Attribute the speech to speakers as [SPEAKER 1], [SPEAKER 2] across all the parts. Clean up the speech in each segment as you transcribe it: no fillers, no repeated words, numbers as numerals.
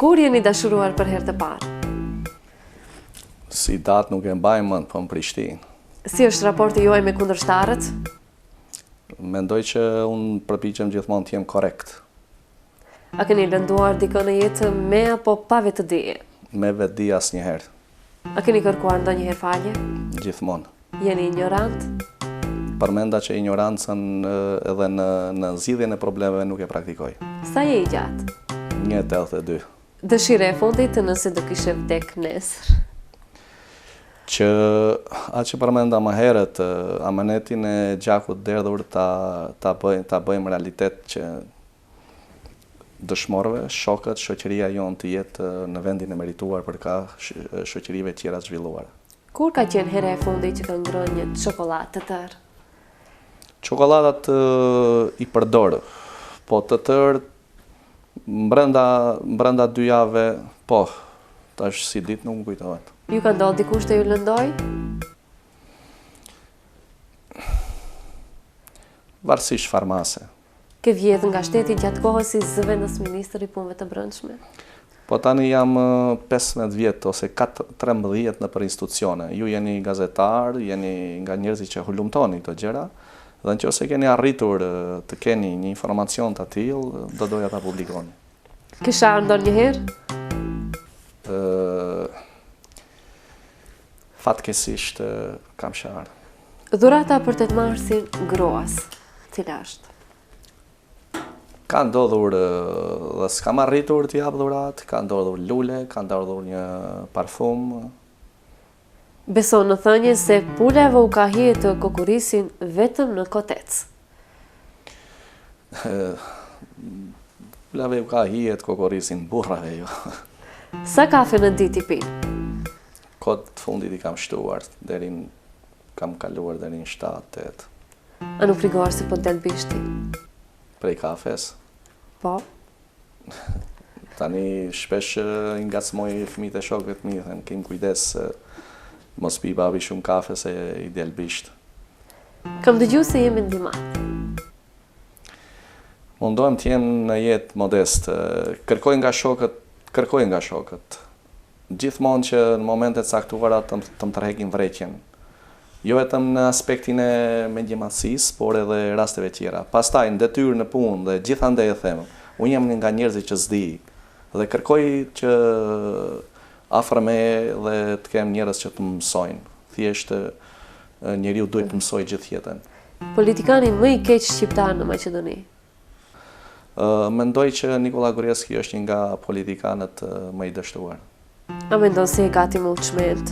[SPEAKER 1] Kur jeni dashuruar për herë të parë?
[SPEAKER 2] Si datë nuk e mbaj mend, po në Prishtinë.
[SPEAKER 1] Si është raporti juaj me kundërshtarët?
[SPEAKER 2] Mendoj që unë përpiqem gjithmonë të jem korrekt.
[SPEAKER 1] A keni lënduar dikën në jetë me apo pa vetëdije?
[SPEAKER 2] Me vetdi asnjëherë,
[SPEAKER 1] A keni kërkuar ndonjëherë falje?
[SPEAKER 2] gjithmonë.
[SPEAKER 1] Jeni ignorant?
[SPEAKER 2] Përmenda që ignorancën edhe në zgjidhjen e problemeve nuk e praktikoj.
[SPEAKER 1] Sa je i gjatë?
[SPEAKER 2] 1,82.
[SPEAKER 1] Dëshira e fundit nëse do kishe vdek nesër.
[SPEAKER 2] Që atë që përmenda më herët, amanetin e gjakut derdhur ta bëjmë realitet që dëshmorëve, shokët, shoqëria jonë të jetë në vendin e merituar për ka shoqërive tjera të zhvilluara.
[SPEAKER 1] Kur ka qenë hera e fundit që ka ngrënë një çokoladë të tërë?
[SPEAKER 2] Çokolladat i përdor, po të tërë brenda 2 javë, po, tash si ditë nuk më kujtohet.
[SPEAKER 1] Ju ka ndodhur dikush të ju lëndoj?
[SPEAKER 2] Varësisht farmase.
[SPEAKER 1] Ke vjedhur nga shteti gjatë kohës si zëvendës ministër i punëve të brendshme?
[SPEAKER 2] Po tani jam 15 vjet ose 13 në për institucione. Ju jeni gazetar, jeni nga njerëzit që hulumtoni këto gjëra, dhe nëse keni arritur të keni një informacion të tillë, do doja ta publikoni.
[SPEAKER 1] Kisha ndonjëherë?
[SPEAKER 2] Fatkesisht kam sharë.
[SPEAKER 1] Dhurata për 8 marsin gruas, cila është?
[SPEAKER 2] Ka ndodhur dhe s'kam arritur të jap dhuratë, ka ndodhur lule, ka ndodhur një parfum.
[SPEAKER 1] Beson në thënie se pulave u ka hihet kokurisin vetëm në kotec.
[SPEAKER 2] Pulave u ka hihet kokorisin burrave jo.
[SPEAKER 1] Sa kafe në ditë i pinë?
[SPEAKER 2] Kod të fundit i kam shtuar, kam kaluar deri në 7-8.
[SPEAKER 1] A nuk frikohesh se po del bishti?
[SPEAKER 2] Prej kafes.
[SPEAKER 1] Po.
[SPEAKER 2] Tani shpesh i ngacmoj fëmijët e shokëve të mi, them kem kujdes mos pi babi shumë kafe se i del bisht.
[SPEAKER 1] Kam dëgjuar se jemi ndihmat.
[SPEAKER 2] Mundohem të jem në jetë modest, kërkoj nga shokët. Gjithmonë që në momentet caktuara të më tërheqin vërejtjen. Jo vetëm në aspektin e mendjematësisë, por edhe rasteve tjera. Pastaj në detyrë në punë dhe gjithandaj e them, unë jam nga njerëzit që s'di dhe kërkoj që afër me dhe të kem njerëz që të më mësojnë. Thjesht njeriu duhet të mësojë gjithë jetën.
[SPEAKER 1] Politikani më i keq shqiptar në Maqedoni?
[SPEAKER 2] Mendoj që Nikola Gruevski është një nga politikanët më i dështuar.
[SPEAKER 1] A mendon se e gati më u çmend?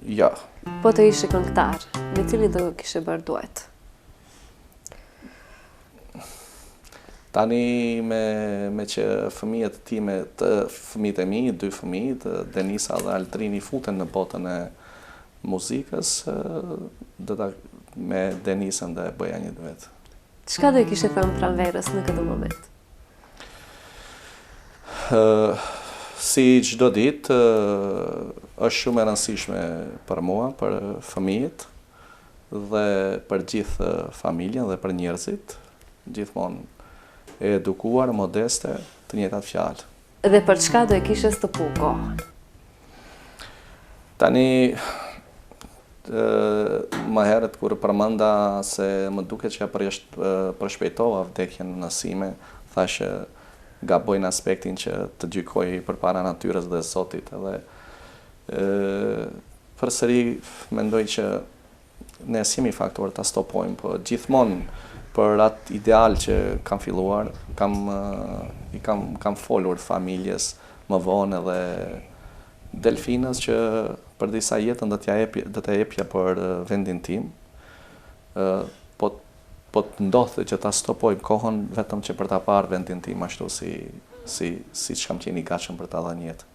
[SPEAKER 2] Ja.
[SPEAKER 1] Po të ishe këngëtar, me cilin do kishe bërë duet?
[SPEAKER 2] Tani me që fëmijët e mi, 2 fëmijët, Denisa dhe Altrini futen në botën e muzikës, me Denisën dhe bëja një duet.
[SPEAKER 1] Çka do i kishe thënë pranverës në këtë moment?
[SPEAKER 2] Si çdo ditë, është shumë e rëndësishme për mua, për fëmijët dhe për gjithë familjen dhe për njerëzit, gjithmonë e edukuar, modeste, të njëjtat fjalë.
[SPEAKER 1] Dhe për çka do e kishe stopu kohën?
[SPEAKER 2] Tani më herët kur përmenda se më duket që përshpejtova vdekjen në Sime, thashë gaboj në aspektin që të gjykoj përpara natyrës dhe Zotit, edhe përsëri mendoj që ne s'jemi faktor ta stopojmë, po gjithmonë për atë ideal që kam filluar, kam folur familjes më vonë edhe Delfinës që për disa jetën do të jepja për vendin tim, po të ndodhte që ta stopoj kohën vetëm që për ta parë vendin tim ashtu si që kam qenë i gatshëm për ta dhënë jetë.